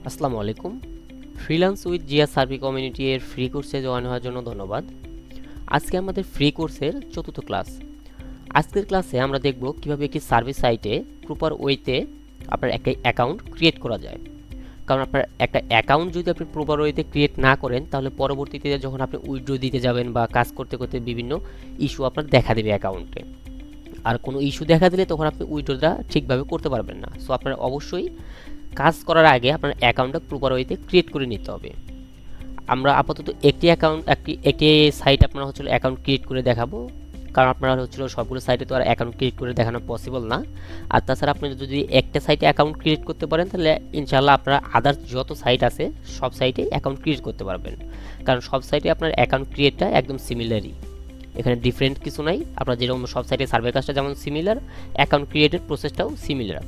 আসসালামু আলাইকুম। Freelance with Zia সার্ভি community এর ফ্রি কোর্সে জয়েন হওয়ার জন্য ধন্যবাদ। আজকে আমাদের ফ্রি কোর্সের চতুর্থ ক্লাস। আজকের ক্লাসে আমরা দেখব কিভাবে একটি সার্ভিস সাইটে প্রপার ওয়েতে আপনার একটা অ্যাকাউন্ট ক্রিয়েট করা যায়। কারণ আপনার একটা অ্যাকাউন্ট যদি আপনি প্রপার ওয়েতে ক্রিয়েট না করেন, তাহলে পরবর্তীতে যখন আপনি উইথড্র দিতে যাবেন বা কাজ করতে করতে বিভিন্ন ইস্যু আপনার দেখা দেবে অ্যাকাউন্টে। আর কোনো ইস্যু দেখা দিলে তখন আপনি উইথড্রটা ঠিকভাবে করতে পারবেন না। সো আপনার অবশ্যই কাজ করার আগে আপনার অ্যাকাউন্টটা প্রপার ওয়েতে ক্রিয়েট করে নিতে হবে। আমরা আপাতত একটি সাইট আপনারা অ্যাকাউন্ট ক্রিয়েট করে দেখাবো, কারণ আপনারা সবগুলো সাইটে তো আর অ্যাকাউন্ট ক্রিয়েট করে দেখানো পসিবল না। আর তাছাড়া আপনি যদি একটা সাইটে অ্যাকাউন্ট ক্রিয়েট করতে পারেন, তাহলে ইনশাআল্লাহ আপনারা আদার্স যত সাইট আছে সব সাইটে অ্যাকাউন্ট ক্রিয়েট করতে পারবেন। কারণ সব সাইটে আপনার অ্যাকাউন্ট ক্রিয়েটটা একদম সিমিলারই, এখানে ডিফারেন্ট কিছু নাই। আপনার যেরকম সব সাইটে সার্ভে কাজটা যেমন সিমিলার, অ্যাকাউন্ট ক্রিয়েটের প্রসেসটাও সিমিলার।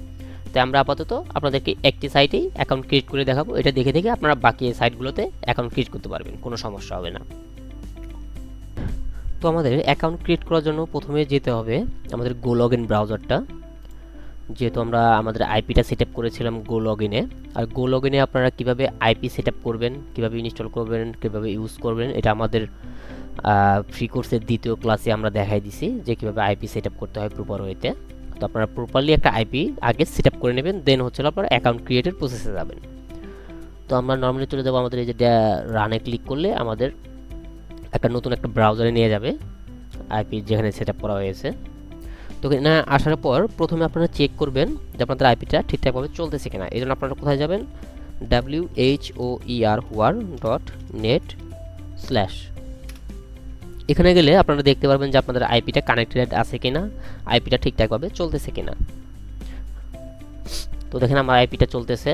তাই আমরা আপাতত আপনাদেরকে একটি সাইটেই অ্যাকাউন্ট ক্রিয়েট করে দেখাবো। এটা দেখে দেখে আপনারা বাকি সাইটগুলোতে অ্যাকাউন্ট ক্রিয়েট করতে পারবেন, কোনো সমস্যা হবে না। তো আমাদের অ্যাকাউন্ট ক্রিয়েট করার জন্য প্রথমে যেতে হবে আমাদের গো লগ ইন ব্রাউজারটা। যেহেতু আমরা আমাদের আইপিটা সেট আপ করেছিলাম গো লগ ইনে, আর গো লগ ইনে আপনারা কীভাবে আইপি সেট আপ করবেন, কীভাবে ইনস্টল করবেন, কীভাবে ইউজ করবেন, এটা আমাদের ফ্রি কোর্সের দ্বিতীয় ক্লাসে আমরা দেখাই দিছি যে কীভাবে আইপি সেট আপ করতে হয় প্রপার ওয়েতে। তো আপনারা প্রপারলি একটা আইপি আগে সেট আপ করে নেবেন, দেন আপনারা অ্যাকাউন্ট ক্রিয়েটের প্রসেসে যাবেন। তো আমরা নর্মালি চলে যাবো আমাদের এই যে রানে ক্লিক করলে আমাদের নতুন একটা ব্রাউজারে নিয়ে যাবে আইপি যেখানে সেট আপ করা হয়েছে। তো এখানে আসার পর প্রথমে আপনারা চেক করবেন যে আপনাদের আইপিটা ঠিকঠাকভাবে চলতেছে কিনা। এই জন্য আপনারা কোথায় যাবেন, whoer.net/। এখানে গেলে আপনারা দেখতে পারবেন যে আপনাদের আইপিটা কানেক্টেড আছে কিনা, আইপিটা ঠিকঠাকভাবে চলতেছে কিনা। তো দেখেন আমার আইপিটা চলতেছে,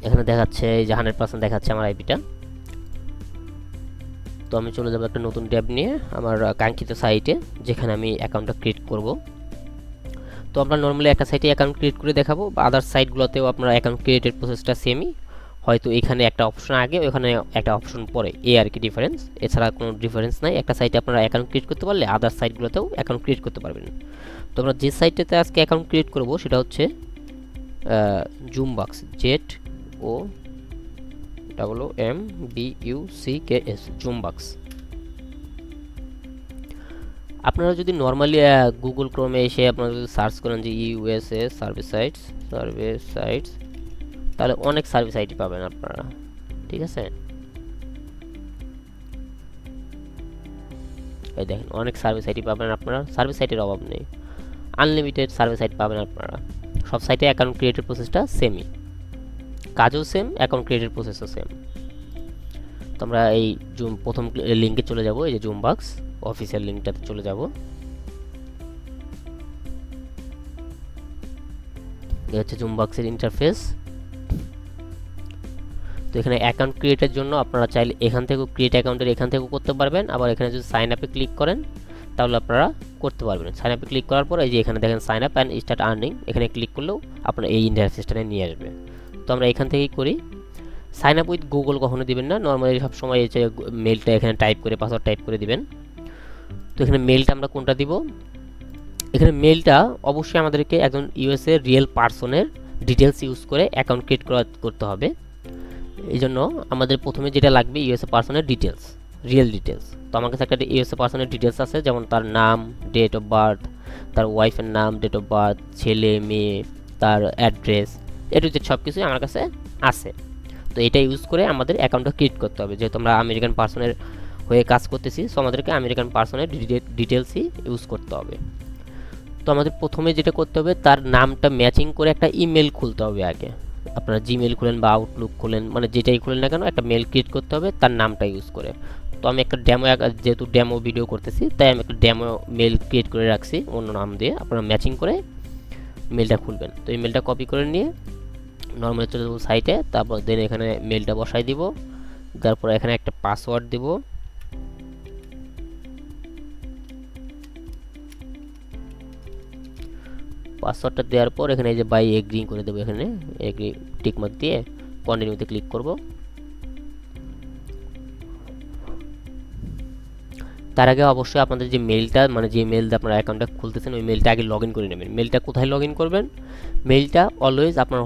এখানে দেখাচ্ছে যে 100% দেখাচ্ছে আমার আইপিটা। তো আমি চলে যাব একটা নতুন ট্যাব নিয়ে আমার কাঙ্ক্ষিত সাইটে, যেখানে আমি অ্যাকাউন্টটা ক্রিয়েট করব। তো আমরা নর্মালি একটা সাইটে অ্যাকাউন্ট ক্রিয়েট করে দেখাবো, বা আদার সাইটগুলোতেও আপনার অ্যাকাউন্ট ক্রিয়েটের প্রসেসটা সেমই, হয়তো এখানে একটা অপশন আগে ওখানে একটা অপশন পরে, এই আর কি ডিফারেন্স, এছাড়া কোনো ডিফারেন্স নাই। একটা সাইটে আপনারা অ্যাকাউন্ট ক্রিয়েট করতে পারলে আদার সাইটগুলোতেও অ্যাকাউন্ট ক্রিয়েট করতে পারবেন। তো আমরা যে সাইটটাতে আজকে অ্যাকাউন্ট ক্রিয়েট করব সেটা হচ্ছে জুমবাক্স, ZOOMBUCKS, জুমবাক্স। আপনারা যদি নর্মালি গুগল ক্রোমে এসে আপনারা যদি সার্চ করেন যে ইউএসএ সার্ভে সাইটস, তাহলে অনেক সার্ভিস আইডি পাবেন আপনারা, ঠিক আছে। এই দেখেন অনেক সার্ভিস আইডি পাবেন আপনারা, সার্ভিস সাইটের অভাব নেই, আনলিমিটেড সার্ভিস সাইট পাবেন আপনারা। সব সাইটে অ্যাকাউন্ট ক্রিয়েটের প্রসেসটা সেমই, কাজও সেম, অ্যাকাউন্ট ক্রিয়েটের প্রসেসও সেম। তো আমরা এই প্রথম লিঙ্কে চলে যাব, এই যে জুমবাক্স অফিসিয়াল লিঙ্কটাতে চলে যাব। এই হচ্ছে জুমবাক্সের ইন্টারফেস। তো এখানে অ্যাকাউন্ট ক্রিয়েটের জন্য আপনারা চাইলে এখান থেকেও ক্রিয়েট অ্যাকাউন্টের এখান থেকেও করতে পারবেন, আবার এখানে যদি সাইন আপে ক্লিক করেন তাহলে আপনারা করতে পারবেন। সাইন আপে ক্লিক করার পর এই যে এখানে দেখেন sign up and start earning, এখানে ক্লিক করলেও আপনার এই ইন্টারফেসটা নিয়ে আসবে। তো আমরা এখান থেকেই করি। সাইন আপ উইথ গুগল কখনো দিবেন না, নর্মালি সবসময় এই যে মেলটা এখানে টাইপ করে পাসওয়ার্ড টাইপ করে দিবেন। তো এখানে মেলটা আমরা কোনটা দিব, এখানে মেলটা অবশ্যই আমাদেরকে একজন ইউএসএ রিয়েল পার্সনের ডিটেলস ইউজ করে অ্যাকাউন্ট ক্রিয়েট করতে হবে। এই জন্য আমাদের প্রথমে যেটা লাগবে ইউএসএ পার্সনের ডিটেলস, রিয়েল ডিটেলস। তো আমার কাছে একটা ইউএসএ পার্সনের ডিটেলস আছে, যেমন তার নাম, ডেট অফ বার্থ, তার ওয়াইফের নাম, ডেট অফ বার্থ, ছেলে মেয়ে, তার অ্যাড্রেস, এটু যে সব কিছুই আমার কাছে আছে। তো এটা ইউজ করে আমাদের অ্যাকাউন্টটা ক্রিয়েট করতে হবে, যেহেতু আমরা আমেরিকান পার্সনের হয়ে কাজ করতেছি, সো আমাদেরকে আমেরিকান পার্সনের ডিটেলসই ইউজ করতে হবে। তো আমাদের প্রথমে যেটা করতে হবে, তার নামটা ম্যাচিং করে একটা ইমেল খুলতে হবে আগে। আপনারা জিমেল খুলেন বা আউটলুক খুলেন, মানে যেটাই খুলেন না কেন একটা মেল ক্রিয়েট করতে হবে তার নামটা ইউজ করে। তো আমি একটা যেহেতু ডেমো ভিডিও করতেছি, তাই আমি একটা ডেমো মেল ক্রিয়েট করে রাখছি অন্য নাম দিয়ে, আপনারা ম্যাচিং করে মেলটা খুলবেন। তো এই মেলটা কপি করে নিয়ে নর্মালি চলে যাবো সাইটে, তারপর দেন এখানে মেলটা বসাই দিব, তারপর এখানে একটা পাসওয়ার্ড দিব। পাসওয়ার্ডটা দেওয়ার পর এখানে এই যে বাই এগ্রি করে দেবো, এখানে এগ্রি টিকমার্ক দিয়ে কন্টিনিউতে ক্লিক করব। তার আগে অবশ্যই আপনাদের যে মেলটা, মানে যে মেল দিয়ে আপনারা অ্যাকাউন্টটা খুলতেছেন, ওই মেলটা আগে লগ ইন করে নেবেন। মেলটা কোথায় লগ ইন করবেন, মেলটা অলওয়েজ আপনার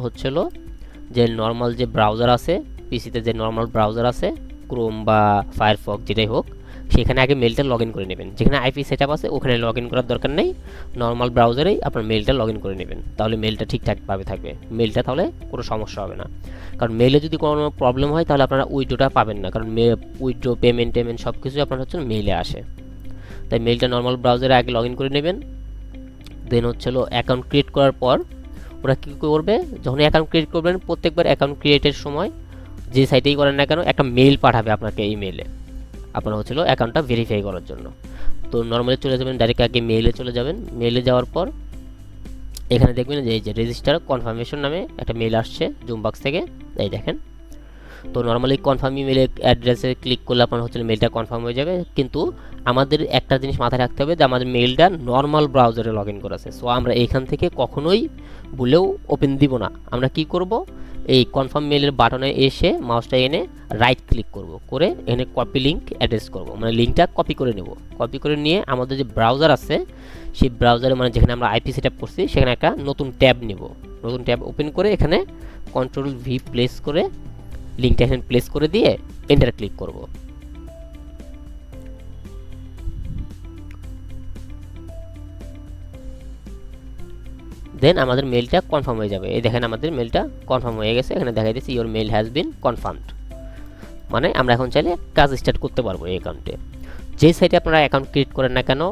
যে নর্মাল যে ব্রাউজার আছে, পিসিতে যে নর্মাল ব্রাউজার আছে, ক্রোম বা ফায়ারফক্স যেটাই হোক, সেখানে আগে মেলটা লগ ইন করে নেবেন। যেখানে আইপি সেট আপ আছে ওখানে লগ ইন করার দরকার নেই, নর্মাল ব্রাউজারেই আপনার মেলটা লগ ইন করে নেবেন, তাহলে মেলটা ঠিকঠাকভাবে থাকবে, মেলটা তাহলে কোনো সমস্যা হবে না। কারণ মেলে যদি কোনো প্রবলেম হয় তাহলে আপনারা উইড্রোটা পাবেন না, কারণ উইড্রো পেমেন্ট সব কিছু আপনার হচ্ছে মেইলে আসে। তাই মেলটা নর্মাল ব্রাউজারে আগে লগ ইন করে নেবেন। দেন হচ্ছে অ্যাকাউন্ট ক্রিয়েট করার পর ওরা কী করবে, যখন অ্যাকাউন্ট ক্রিয়েট করবেন প্রত্যেকবার অ্যাকাউন্ট ক্রিয়েটের সময় যে সাইটেই করেন না কেন একটা মেল পাঠাবে আপনাকে, এই মেলে আপনার হচ্ছিল অ্যাকাউন্টটা ভেরিফাই করার জন্য। তো নর্মালি চলে যাবেন, ডাইরেক্ট আগে মেইলে চলে যাবেন। মেইলে যাওয়ার পর এখানে দেখবেন যে এই যে রেজিস্টার কনফার্মেশন নামে একটা মেল আসছে জুমবক্স থেকে, এই দেখেন। তো নর্মালি কনফার্ম ইমেলে অ্যাড্রেসে ক্লিক করলে আপনার হচ্ছে মেলটা কনফার্ম হয়ে যাবে, কিন্তু আমাদের একটা জিনিস মাথায় রাখতে হবে যে আমাদের মেলটা নর্মাল ব্রাউজারে লগ ইন করা আছে। সো আমরা এখান থেকে কখনোই ভুলেও ওপেন দিব না। আমরা কি করব, এই কনফার্ম মেলের বাটনে এসে মাউসটা এনে রাইট ক্লিক করব, করে এখানে কপি লিঙ্ক অ্যাড্রেস করব, মানে লিঙ্কটা কপি করে নেব। কপি করে নিয়ে আমাদের যে ব্রাউজার আছে সেই ব্রাউজারে, মানে যেখানে আমরা আইপি সেট আপ করছি সেখানে একটা নতুন ট্যাব নিব। নতুন ট্যাব ওপেন করে এখানে কন্ট্রোল-V প্লেস করে লিঙ্কটা এখানে প্লেস করে দিয়ে এন্টার ক্লিক করব। দেন আমাদের মেলটা কনফার্ম হয়ে যাবে। এই দেখেন আমাদের মেলটা কনফার্ম হয়ে গেছে, এখানে দেখা দিচ্ছে your mail has been confirmed, মানে আমরা এখন চাইলে কাজ স্টার্ট করতে পারবো এই অ্যাকাউন্টে। যে সাইটে আপনারা অ্যাকাউন্ট ক্রিয়েট করেন না কেন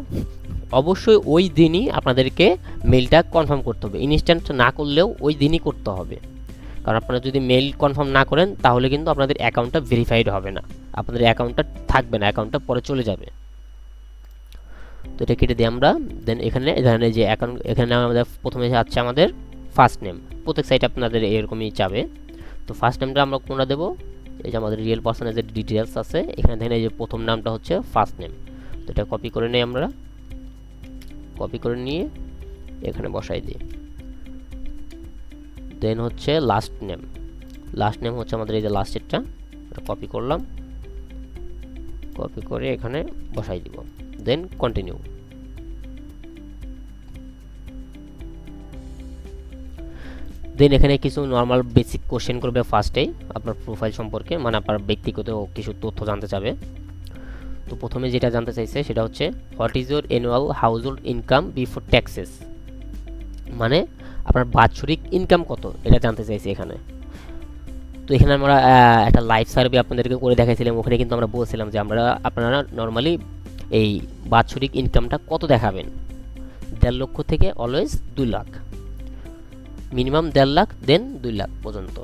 অবশ্যই ওই দিনই আপনাদেরকে মেলটা কনফার্ম করতে হবে, ইনস্ট্যান্ট না করলেও ওই দিনই করতে হবে। কারণ আপনারা যদি মেল কনফার্ম না করেন তাহলে কিন্তু আপনাদের অ্যাকাউন্টটা ভেরিফাইড হবে না, আপনাদের অ্যাকাউন্টটা থাকবে না, অ্যাকাউন্টটা পরে চলে যাবে। তো এটা কেটে দিই আমরা। দেন এখানে যে অ্যাকাউন্ট, এখানে আমাদের প্রথমে আছে আমাদের ফার্স্ট নেম, প্রত্যেক সাইটে আপনাদের এরকমই যাবে। তো ফার্স্ট নেমটা আমরা কোনটা দেবো, এই যে আমাদের রিয়েল পার্সনের যে ডিটেলস আছে এখানে দেখেন এই যে প্রথম নামটা হচ্ছে ফার্স্ট নেম। তো এটা কপি করে নিই আমরা, কপি করে নিয়ে এখানে বসাই দিই। দেন হচ্ছে লাস্ট নেম, লাস্ট নেম হচ্ছে আমাদের এই যে লাস্টেরটা, এটা কপি করলাম, কপি করে এখানে বসাই দিব। দেন কন্টিনিউ। দেন এখানে কিছু নর্মাল বেসিক কোশ্চেন করবে ফার্স্টেই আপনার প্রোফাইল সম্পর্কে, মানে আপনার ব্যক্তিগত কিছু তথ্য জানতে চাবে। তো প্রথমে যেটা জানতে চাইছে সেটা হচ্ছে what is your annual household income before taxes, মানে আপনার বাৎসরিক ইনকাম কত এটা জানতে চাইছে এখানে। তো এখানে আমরা একটা লাইভ সার্ভে আপনাদেরকে করে দেখাইছিলাম, ওখানে কিন্তু আমরা বলছিলাম যে আপনারা নর্মালি এই বাৎসরিক ইনকামটা কত দেখাবেন, 1.5 লক্ষ থেকে অলওয়েজ 2 লাখ, মিনিমাম 1.5 লাখ দেন 2 লাখ পর্যন্ত।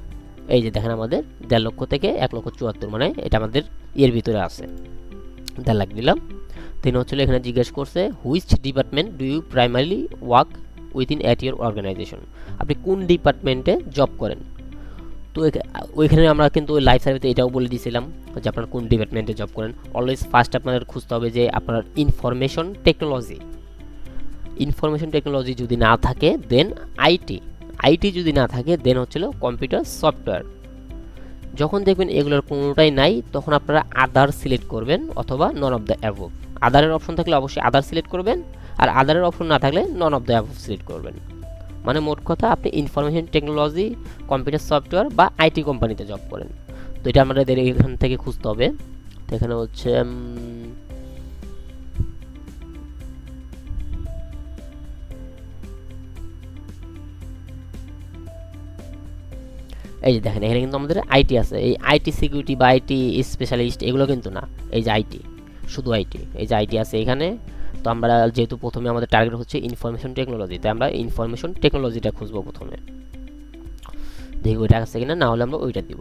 এই যে দেখেন আমাদের 1.5 লক্ষ থেকে 1,74,000, মানে এটা আমাদের এর ভিতরে আছে, 1.5 লাখ দিলাম। তিনি হচ্ছিল এখানে জিজ্ঞেস করছে which department do you primarily work within at your organization, আপনি কোন ডিপার্টমেন্টে জব করেন। তো ওইখানে আমরা কিন্তু ওই লাইভ সার্ভিসে এটাও বলে দিয়েছিলাম যে আপনারা কোন ডিপার্টমেন্টে জব করেন। অলওয়েজ ফার্স্ট আপনাদের খুঁজতে হবে যে আপনার ইনফরমেশন টেকনোলজি, ইনফরমেশন টেকনোলজি যদি না থাকে দেন আইটি যদি না থাকে দেন হচ্ছিল কম্পিউটার সফটওয়্যার। যখন দেখবেন এগুলোর কোনোটাই নাই তখন আপনারা আদার সিলেক্ট করবেন অথবা নন অফ দ্য অ্যাবভ। আদারের অপশন থাকলে অবশ্যই আদার সিলেক্ট করবেন, আর আদারের অপশন না থাকলে নন অফ দ্য অ্যাবভ সিলেক্ট করবেন। মানে মোট কথা আপনি ইনফরমেশন টেকনোলজি, কম্পিউটার সফটওয়্যার বা আইটি কোম্পানিতে জব করেন। তো এটা আমাদের এখান থেকে খুঁজতে হবে। তো এখানে হচ্ছে এই যে দেখেন এখানে কিন্তু আমাদের আইটি আছে, এই আইটি সিকিউরিটি বা আইটি স্পেশালিস্ট এগুলো কিন্তু না, এই যে আইটি, শুধু আইটি, এই যে আইটি আছে এখানে। তো আমরা যেহেতু প্রথমে আমাদের টার্গেট হচ্ছে ইনফরমেশন টেকনোলজি, তাই আমরা ইনফরমেশন টেকনোলজিটা খুঁজবো প্রথমে, দেখি ওইটা আছে কিনা, না হলে আমরা ওইটা দিব।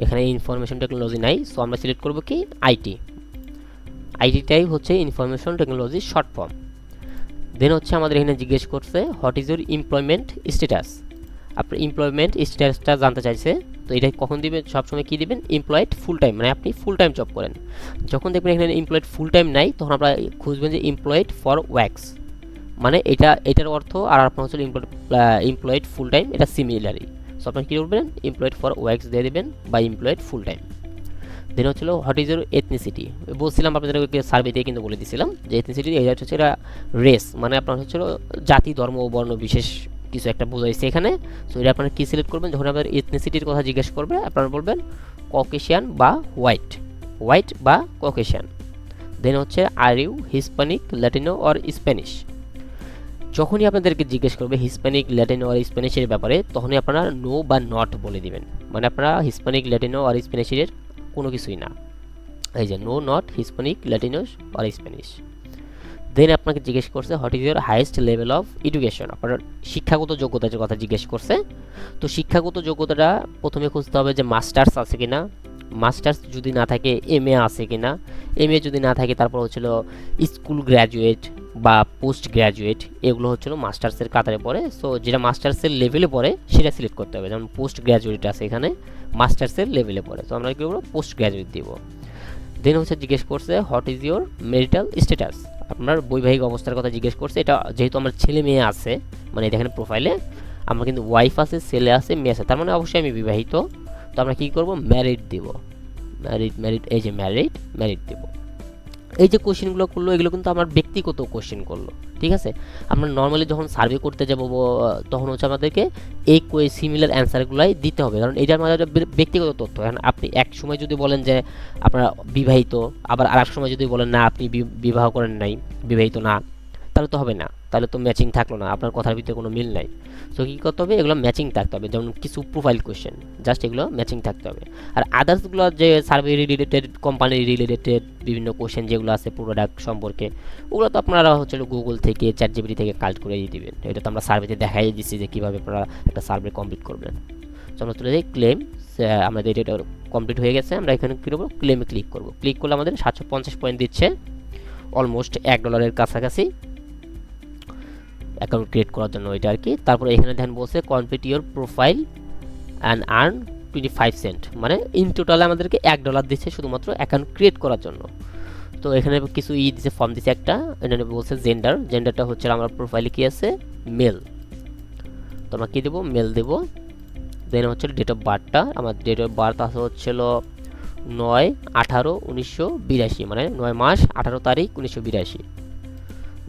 এখানে ইনফরমেশন টেকনোলজি নাই, সো আমরা সিলেক্ট করব কি আইটি। আইটিটাই হচ্ছে ইনফরমেশন টেকনোলজি শর্ট ফর্ম। দেন হচ্ছে আমাদের এখানে জিজ্ঞেস করছে what is your employment status, আপনার এমপ্লয়মেন্ট স্ট্যাটাসটা জানতে চাইছে। তো এটা কখন দিবেন, সবসময় কী দিবেন, এমপ্লয়েড ফুল টাইম, মানে আপনি ফুল টাইম জব করেন। যখন দেখবেন এখানে এমপ্লয়েড ফুল টাইম নাই তখন আপনারা খুঁজবেন যে এমপ্লয়েড ফর ওয়ার্কস, মানে এটার অর্থ আর আপনার হচ্ছে এমপ্লয়েড ফুল টাইম, এটা সিমিলারই। সো আপনার কী করবেন, এমপ্লয়েড ফর ওয়ার্কস দিয়ে দেবেন বা এমপ্লয়েড ফুল টাইম। দেন হচ্ছিল হোয়াট ইজ ইউর এথনিসিটি, বলছিলাম আপনাদের সার্ভেতে কিন্তু বলে দিয়েছিলাম যে এথনিসিটি এটা হচ্ছে এটা রেস, মানে আপনার হচ্ছিল জাতি ধর্ম ও বর্ণ বিশেষ কিছু একটা বোঝাইছে এখানে। সো এটা আপনারা কি সিলেক্ট করবেন, যখন আপনার এথনিসিটির কথা জিজ্ঞেস করবে আপনারা বলবেন ককেশিয়ান বা হোয়াইট, হোয়াইট বা ককেশিয়ান। দেন হচ্ছে are you Hispanic, Latino or Spanish. যখনই আপনাদেরকে জিজ্ঞেস করবে হিসপ্যানিক, ল্যাটিনো আর স্প্যানিশের ব্যাপারে, তখনই আপনারা নো বা নট বলে দিবেন, মানে আপনারা হিসপ্যানিক, ল্যাটিনো আর স্প্যানিশের কোনো কিছুই না। এই যে নো, নট, হিসপ্যানিক, ল্যাটিনো আর স্প্যানিশ। দেন আপনাকে জিজ্ঞেস করছে what is your highest level of education, আপনার শিক্ষাগত যোগ্যতার কথা জিজ্ঞেস করছে। তো শিক্ষাগত যোগ্যতাটা প্রথমে খুঁজতে হবে যে মাস্টার্স আছে কিনা, মাস্টার্স যদি না থাকে এমএ আছে কিনা, এমএ যদি না থাকে তারপর হচ্ছিল স্কুল গ্র্যাজুয়েট বা পোস্ট গ্র্যাজুয়েট, এগুলো হচ্ছিল মাস্টার্সের কাতারে পড়ে। সো যেটা মাস্টার্সের লেভেলে পড়ে সেটা সিলেক্ট করতে হবে, যেমন পোস্ট গ্র্যাজুয়েট আছে এখানে, মাস্টার্সের লেভেলে পড়ে, তো আমরা কী করবো পোস্ট গ্র্যাজুয়েট দিব। দেন হচ্ছে জিজ্ঞেস করছে what is your marital status, আপনার বৈবাহিক অবস্থার কথা জিজ্ঞেস করছে। এটা যেহেতু আমার ছেলে মেয়ে আছে, মানে দেখেন প্রোফাইলে আমার কিন্তু ওয়াইফ আছে, ছেলে আছে, মেয়ে আছে, তার মানে অবশ্যই আমি বিবাহিত। তো আমরা কী করবো ম্যারিড দিব, ম্যারিড, এই যে ম্যারিড দিব। এই যে কোশ্চেনগুলো করলো এগুলো কিন্তু আমার ব্যক্তিগত কোশ্চেন করলো, ঠিক আছে। আমরা নর্মালি যখন সার্ভে করতে যাবো তখন হচ্ছে আমাদেরকে এই সিমিলার অ্যান্সারগুলাই দিতে হবে, কারণ এটা আমাদের ব্যক্তিগত তথ্য। কারণ আপনি এক সময় যদি বলেন যে আপনারা বিবাহিত, আবার আর এক সময় যদি বলেন না আপনি বিবাহ করেন নাই, বিবাহিত না, তাহলে তো হবে না, তাহলে তো ম্যাচিং থাকলো না, আপনার কথার ভিতরে কোনো মিল নাই। সো কী করতে হবে, এগুলো ম্যাচিং থাকতে হবে, যেমন কিছু প্রোফাইল কোশ্চেন জাস্ট এগুলো ম্যাচিং থাকতে হবে। আর আদার্সগুলো যে সার্ভে রিলেটেড, কোম্পানি রিলেটেড বিভিন্ন কোশ্চেন যেগুলো আছে প্রোডাক্ট সম্পর্কে, ওগুলো তো আপনারা হচ্ছে গুগল থেকে, চ্যাটজিপিটি থেকে কালেক্ট করে দিয়ে দেবেন। এটা তো আমরা সার্ভেতে দেখাই দিচ্ছি যে কীভাবে আপনারা একটা সার্ভে কমপ্লিট করবেন। তো আমরা তুলে যাই ক্লেম, আমাদের এটা কমপ্লিট হয়ে গেছে। আমরা এখানে কী করবো, ক্লেমে ক্লিক করবো। ক্লিক করলে আমাদের 750 পয়েন্ট দিচ্ছে, অলমোস্ট $1 কাছাকাছি অ্যাকাউন্ট ক্রিয়েট করার জন্য এটা আর কি। তারপরে এখানে দেখেন বলছে complete your profile and earn 25 cent, মানে ইন টোটালে আমাদেরকে $1 দিচ্ছে শুধুমাত্র অ্যাকাউন্ট ক্রিয়েট করার জন্য। তো এখানে কিছু দিচ্ছে, ফর্ম দিচ্ছে একটা, এখানে বলছে জেন্ডারটা হচ্ছে আমার প্রোফাইলে কি আছে মেল, তো আমরা কী দেবো মেল দেবো। দেন হচ্ছে ডেট অফ বার্থটা, আমার ডেট অফ বার্থ আছে হচ্ছিল 9/18/1982, মানে 9 মাস 18 তারিখ 1982।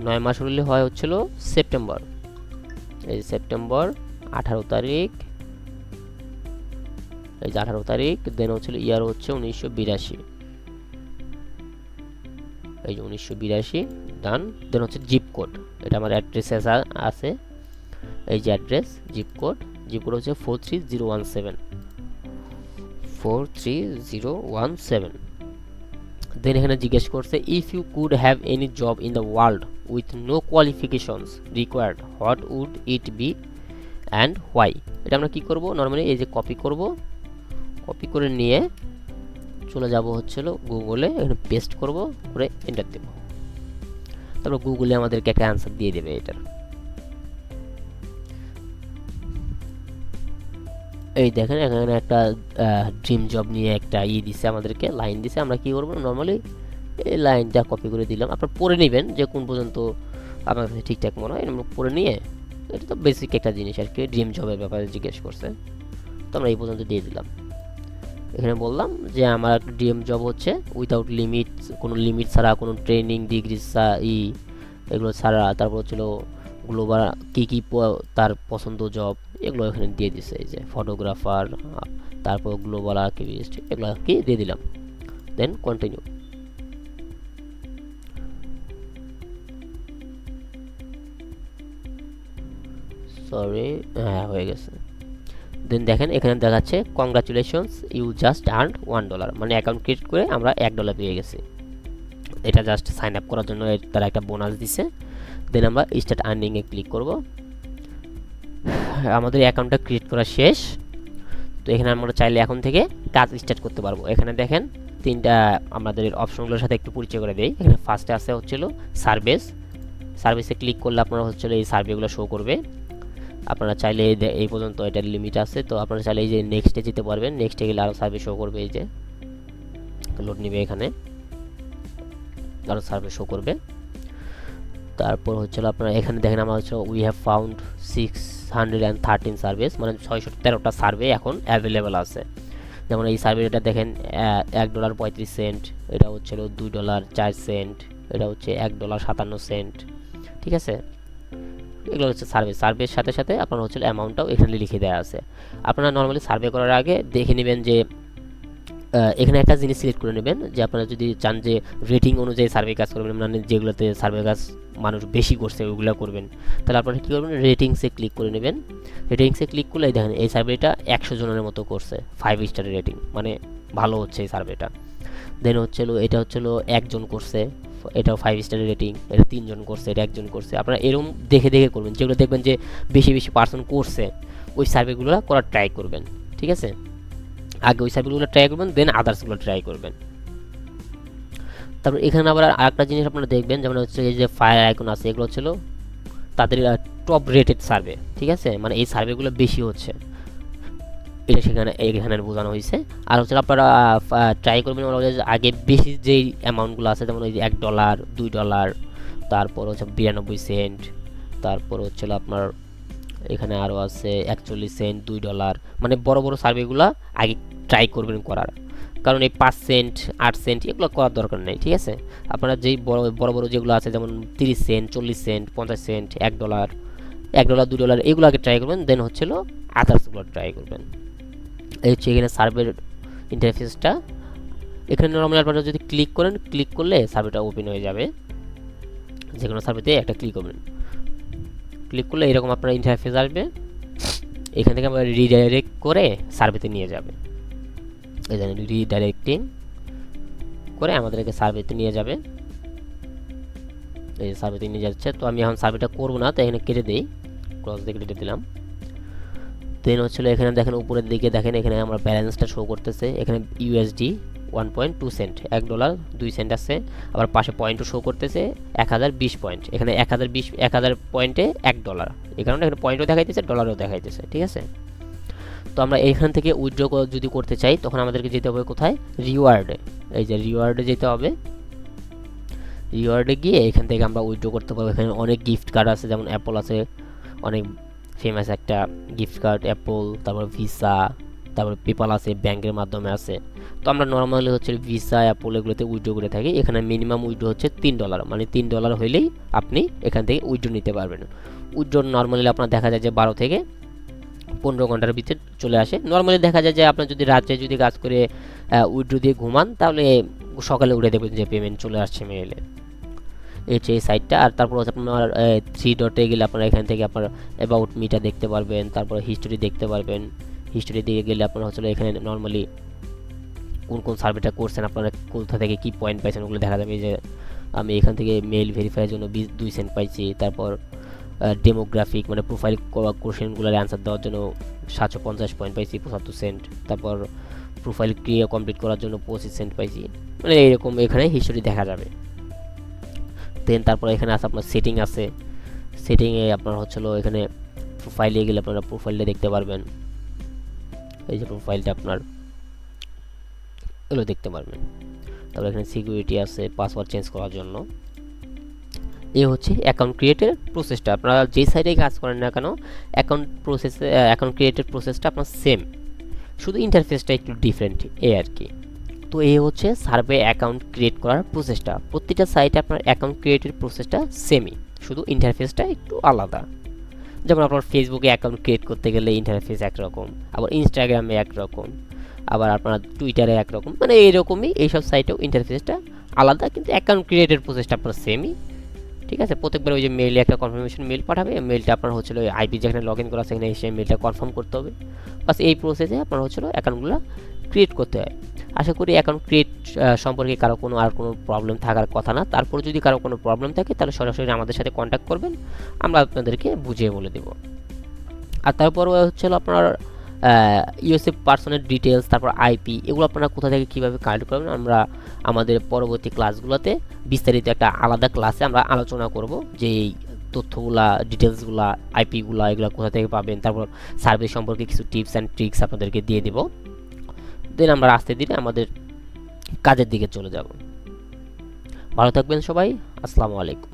9 মাস হলে হয় হচ্ছিল সেপ্টেম্বর, এই সেপ্টেম্বর 18 তারিখ, এই যে 18 তারিখ। দেন হচ্ছিল ইয়ার হচ্ছে 1982, এই যে 1982 ডান। দেন হচ্ছে জিপ কোড, এটা আমার অ্যাড্রেসে আছে, এই যে অ্যাড্রেস, জিপ কোড হচ্ছে 43017। দেন এখানে জিজ্ঞেস করছে if you could have any job in the world with no qualifications required what would it be and why. এটা আমরা কী করবো, নর্মালি এই যে কপি করব, কপি করে নিয়ে চলে যাব হচ্ছিল গুগলে, এখানে পেস্ট করব, করে এন্টার দেব, তারপর গুগলে আমাদেরকে একটা অ্যান্সার দিয়ে দেবে এটার। এই দেখেন এখানে একটা ড্রিম জব নিয়ে একটা দিছে আমাদেরকে, লাইন দিছে। আমরা কি করবো, নর্মালি এই লাইনটা কপি করে দিলাম, আপনার পড়ে নেবেন যে কোন পর্যন্ত আপনার কাছে ঠিকঠাক মনে হয়, আমরা পড়ে নিয়ে, এটা তো বেসিক একটা জিনিস আর কি, ড্রিম জবের ব্যাপারে জিজ্ঞেস করছে, তো আমরা এই পর্যন্ত দিয়ে দিলাম। এখানে বললাম যে আমার ড্রিম জব হচ্ছে উইদাউট লিমিট, কোনো লিমিট ছাড়া, কোনো ট্রেনিং ডিগ্রি এগুলো ছাড়া, তারপর হচ্ছিল গ্লোবাল কী তার পছন্দ জব, এগুলো এখানে দিয়ে দিছে, এই যে ফটোগ্রাফার, তারপর গ্লোবাল আর্কিভিস্ট, এগুলো আর কি দিয়ে দিলাম। দেন কন্টিনিউ। সরি, হ্যাঁ হয়ে গেছে। দেন দেখেন এখানে দেখাচ্ছে কংগ্রাচুলেশনস ইউ জাস্ট আর্নড $1, মানে অ্যাকাউন্ট ক্রিয়েট করে আমরা $1 পেয়ে গেছি। এটা জাস্ট সাইন আপ করার জন্য তারা একটা বোনাস দিছে। দেন আমরা স্টার্ট আর্নিংয়ে ক্লিক করব। আমাদের অ্যাকাউন্টটা ক্রিয়েট করা শেষ। তো এখানে আমরা চাইলে এখন থেকে কাজ স্টার্ট করতে পারবো। এখানে দেখেন তিনটা আমাদের অপশনগুলোর সাথে একটু পরিচয় করে দেই। এখানে ফার্স্টে আছে হচ্ছিল সার্ভিসে ক্লিক করলে আপনারা হচ্ছিল এই সার্ভেগুলো শো করবে। আপনারা চাইলে এই পর্যন্ত এটার লিমিট আছে, তো আপনারা চাইলে এই যে নেক্সটে যেতে পারবেন, নেক্সটে গেলে আরও সার্ভে শো করবে, এই যে লোড নিবে, এখানে আরও সার্ভে শো করবে। তারপর হচ্ছিল আপনারা এখানে দেখেন আমার হচ্ছে উই হ্যাভ ফাউন্ড 613 সার্ভিস, মানে 613টা সার্ভে এখন অ্যাভেলেবেল আছে। যেমন এই সার্ভেটা দেখেন $1.35, এটা হচ্ছিল $2.04, এটা হচ্ছে $1.57, ঠিক আছে। এগুলো হচ্ছে সার্ভের সাথে সাথে আপনার হচ্ছে অ্যামাউন্টটাও এখানে লিখে দেওয়া আছে। আপনারা নর্মালি সার্ভে করার আগে দেখে নেবেন যে এখানে একটা জিনিস সিলেক্ট করে নেবেন যে আপনারা যদি চান যে রেটিং অনুযায়ী সার্ভে কাজ করবেন, মানে যেগুলোতে সার্ভে কাজ মানুষ বেশি করছে ওইগুলো করবেন, তাহলে আপনারা কী করবেন, রেটিংসে ক্লিক করে নেবেন। রেটিংসে ক্লিক করলে দেখেন এই সার্ভেটা 100 জনের মতো করছে, 5 স্টারের রেটিং, মানে ভালো হচ্ছে এই সার্ভেটা। দেন হচ্ছিল এটা হচ্ছিল একজন করছে, এটাও 5 স্টারের রেটিং, এটা 3 জন করছে, এটা 1 জন করছে। আপনারা এরকম দেখে দেখে করবেন, যেগুলো দেখবেন যে বেশি বেশি পার্সন করছে ওই সার্ভেগুলো করার ট্রাই করবেন। ঠিক আছে, আগে ওই সার্ভেগুলো ট্রাই করবেন, দেন আদার্সগুলো ট্রাই করবেন। তারপর এখানে আবার আরেকটা জিনিস আপনারা দেখবেন, যেমন হচ্ছে এই যে ফায়ার আইকন আছে, এগুলো হচ্ছিল তাদের টপ রেটেড সার্ভে। ঠিক আছে, মানে এই সার্ভেগুলো বেশি হচ্ছে, এটা এখানে বোঝানো হয়েছে। আর হচ্ছে আপনারা ট্রাই করবেন আগে বেশি যেই অ্যামাউন্টগুলো আছে, যেমন ওই যে $1, $2, তারপর হচ্ছে 92 সেন্ট, তারপর হচ্ছে আপনার এখানে আরও আছে 41 সেন্ট, $2, মানে বড় বড় সার্ভেগুলো আগে ট্রাই করবেন করার, কারণ এই 5 সেন্ট 8 সেন্ট এগুলো করার দরকার নেই। ঠিক আছে, আপনারা যেই বড় বড় যেগুলো আছে, যেমন 30 সেন্ট, 40 সেন্ট, 50 সেন্ট, $1, $2 এগুলো আগে ট্রাই করবেন, দেন হচ্ছিল আদার্সগুলো ট্রাই করবেন। এই হচ্ছে এখানে সার্ভের ইন্টারফেসটা। এখানে নর্মালি আপনারা যদি ক্লিক করেন, ক্লিক করলে সার্ভেটা ওপেন হয়ে যাবে। যে কোনো সার্ভেতে একটা ক্লিক করবেন, ক্লিক করলে এরকম আপনার ইন্টারফেস আসবে। এখান থেকে আমরা রিডাইরেক্ট করে সার্ভেতে নিয়ে যাবে। এই জন্য রিডাইরেক্টিং করে আমাদেরকে সার্ভেতে নিয়ে যাবে। এই সার্ভেতে নিয়ে যাচ্ছে, তো আমি এখন সার্ভেটা করবো না, তো এখানে কেটে দিই, ক্রস দিয়ে কেটে দিলাম। দেন হচ্ছিল এখানে দেখেন উপরের দিকে দেখেন এখানে আমার ব্যালেন্সটা শো করতেছে, এখানে USD 1.2 সেন্ট, $1.02 আছে। আবার পাশে পয়েন্টও শো করতেছে 1020 পয়েন্ট, এখানে 1000 পয়েন্টে $1, এই কারণে এখানে পয়েন্টও দেখাইতেছে, ডলারও দেখাইতেছে। ঠিক আছে, তো আমরা এইখান থেকে উইথড্র যদি করতে চাই, তখন আমাদেরকে যেতে হবে কোথায়, রিওয়ার্ডে। এই যে রিওয়ার্ডে যেতে হবে, রিওয়ার্ডে গিয়ে এখান থেকে আমরা উইথড্র করতে পারবো। এখানে অনেক গিফট কার্ড আছে, যেমন অ্যাপল আছে, অনেক ফেমাস একটা গিফট কার্ড অ্যাপল, তারপর ভিসা, তারপর পেপাল আছে, ব্যাংকের মাধ্যমে আছে। তো আমরা নর্মালি হচ্ছে ভিসা, অ্যাপল এগুলোতে উইথড্র করে থাকি। এখানে মিনিমাম উইথড্র হচ্ছে $3, মানে $3 হইলেই আপনি এখান থেকে উইথড্র নিতে পারবেন। উইথড্র নর্মালি আপনার দেখা যায় যে 12 থেকে 15 ঘন্টার ভিতরে চলে আসে। নর্মালি দেখা যায় যে আপনার যদি রাত্রে যদি কাজ করে উইথড্র দিয়ে ঘুমান, তাহলে সকালে উঠে দেখবেন যে পেমেন্ট চলে আসছে মেইলে। এই হচ্ছে এই সাইটটা। আর তারপর হচ্ছে আপনার 3 ডটে গেলে আপনারা এখান থেকে আপনার অ্যাবাউট মিটা দেখতে পারবেন, তারপর হিস্টোরি দেখতে পারবেন। হিস্টোরি দিকে গেলে আপনারা হচ্ছে এখানে নর্মালি কোন কোন সার্ভেটা করছেন, আপনারা কোথা থেকে কী পয়েন্ট পাইছেন ওগুলো দেখা যাবে। যে আমি এখান থেকে মেইল ভেরিফাইয়ের জন্য 2 সেন্ট পাইছি, তারপর ডেমোগ্রাফিক মানে প্রোফাইল কোশ্চেনগুলোর অ্যান্সার দেওয়ার জন্য 750 পয়েন্ট পাইছি, 75 সেন্ট। তারপর প্রোফাইল ক্রিয়া কমপ্লিট করার জন্য 25 সেন্ট পাইছি, মানে এইরকম এখানে হিস্টোরি দেখা যাবে। দেন তারপর এখানে আছে আপনার সেটিং আছে, সেটিংয়ে আপনার হচ্ছিল এখানে প্রোফাইলে গেলে আপনারা প্রোফাইলটা দেখতে পারবেন। এই যে প্রোফাইলটা আপনার এগুলো দেখতে পারবেন। তারপর এখানে সিকিউরিটি আছে, পাসওয়ার্ড চেঞ্জ করার জন্য। এই হচ্ছে অ্যাকাউন্ট ক্রিয়েটের প্রসেসটা। আপনারা যেই সাইডে কাজ করেন না কেন, অ্যাকাউন্ট ক্রিয়েটের প্রসেসটা আপনার সেম, শুধু ইন্টারফেসটা একটু ডিফারেন্ট এই আর কি। তো এই হচ্ছে সার্ভে অ্যাকাউন্ট ক্রিয়েট করার প্রসেসটা। প্রতিটা সাইটে আপনার অ্যাকাউন্ট ক্রিয়েটের প্রসেসটা সেমই, শুধু ইন্টারফেসটা একটু আলাদা। যেমন আপনার ফেসবুকে অ্যাকাউন্ট ক্রিয়েট করতে গেলে ইন্টারফেস একরকম, আবার ইনস্টাগ্রামে একরকম, আবার আপনার টুইটারে একরকম, মানে এইরকমই এইসব সাইটেও ইন্টারফেসটা আলাদা, কিন্তু অ্যাকাউন্ট ক্রিয়েটের প্রসেসটা আপনার সেমই। ঠিক আছে, প্রত্যেকবার ওই যে মেইলে একটা কনফার্মেশন মেইল পাঠাবে, মেইলটা আপনার হচ্ছিল ওই আইপি যেখানে লগ ইন করা সেখানে এসে মেইলটা কনফার্ম করতে হবে। বাস এই প্রসেসে আপনার হচ্ছিল অ্যাকাউন্টগুলো ক্রিয়েট করতে হয়। আশা করি অ্যাকাউন্ট ক্রিয়েট সম্পর্কে কারো কোনো প্রবলেম থাকার কথা না। তারপর যদি কারো কোনো প্রবলেম থাকে তাহলে সরাসরি আমাদের সাথে কন্ট্যাক্ট করবেন, আমরা আপনাদেরকে বুঝিয়ে বলে দেব। আর তারপরে হচ্ছিল আপনার ইউএসএ পার্সনের ডিটেলস, তারপর আইপি, এগুলো আপনারা কোথা থেকে কীভাবে কালেক্ট করবেন আমরা আমাদের পরবর্তী ক্লাসগুলোতে বিস্তারিত একটা আলাদা ক্লাসে আমরা আলোচনা করব, যে এই তথ্যগুলা, ডিটেলসগুলা, আইপিগুলা এগুলো কোথা থেকে পাবেন, তারপর সার্ভিস সম্পর্কে কিছু টিপস অ্যান্ড ট্রিক্স আপনাদেরকে দিয়ে দেব। দেন আমরা আস্তে ধীরে আমাদের কাজের দিকে চলে যাব। ভালো থাকবেন সবাই, আসসালামু আলাইকুম।